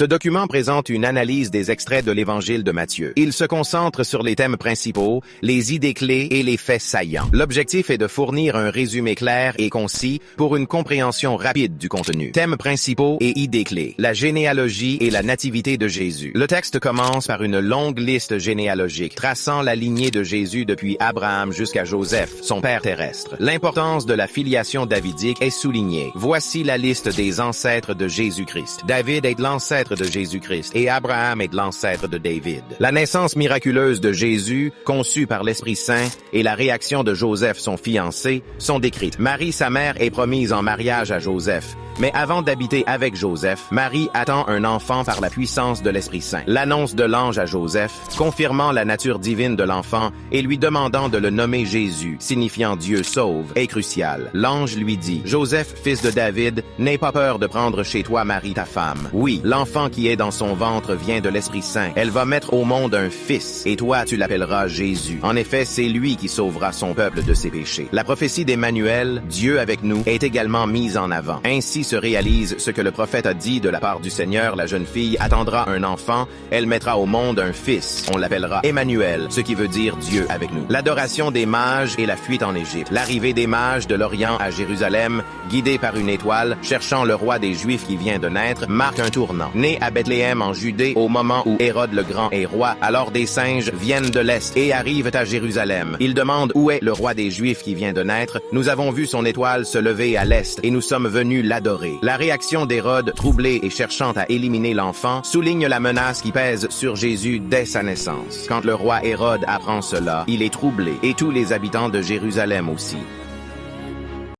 Ce document présente une analyse des extraits de l'Évangile de Matthieu. Il se concentre sur les thèmes principaux, les idées clés et les faits saillants. L'objectif est de fournir un résumé clair et concis pour une compréhension rapide du contenu. Thèmes principaux et idées clés. La généalogie et la nativité de Jésus. Le texte commence par une longue liste généalogique, traçant la lignée de Jésus depuis Abraham jusqu'à Joseph, son père terrestre. L'importance de la filiation davidique est soulignée. Voici la liste des ancêtres de Jésus-Christ. David est l'ancêtre de Jésus-Christ et Abraham est l'ancêtre de David. La naissance miraculeuse de Jésus, conçue par l'Esprit Saint, et la réaction de Joseph, son fiancé, sont décrites. Marie, sa mère, est promise en mariage à Joseph. Mais avant d'habiter avec Joseph, Marie attend un enfant par la puissance de l'Esprit Saint. L'annonce de l'ange à Joseph, confirmant la nature divine de l'enfant et lui demandant de le nommer Jésus, signifiant Dieu sauve, est cruciale. L'ange lui dit, « Joseph, fils de David, n'aie pas peur de prendre chez toi Marie ta femme. Oui, l'enfant qui est dans son ventre vient de l'Esprit Saint. Elle va mettre au monde un fils, et toi tu l'appelleras Jésus. En effet, c'est lui qui sauvera son peuple de ses péchés. » La prophétie d'Emmanuel, Dieu avec nous, est également mise en avant. Ainsi se réalise ce que le prophète a dit de la part du Seigneur. La jeune fille attendra un enfant, elle mettra au monde un fils. On l'appellera Emmanuel, ce qui veut dire Dieu avec nous. L'adoration des mages et la fuite en Égypte. L'arrivée des mages de l'Orient à Jérusalem, guidés par une étoile, cherchant le roi des Juifs qui vient de naître, marque un tournant. Né à Bethléem en Judée au moment où Hérode le Grand est roi, alors des singes viennent de l'Est et arrivent à Jérusalem. Ils demandent où est le roi des Juifs qui vient de naître. Nous avons vu son étoile se lever à l'Est et nous sommes venus l'adorer. La réaction d'Hérode, troublé et cherchant à éliminer l'enfant, souligne la menace qui pèse sur Jésus dès sa naissance. Quand le roi Hérode apprend cela, il est troublé, et tous les habitants de Jérusalem aussi.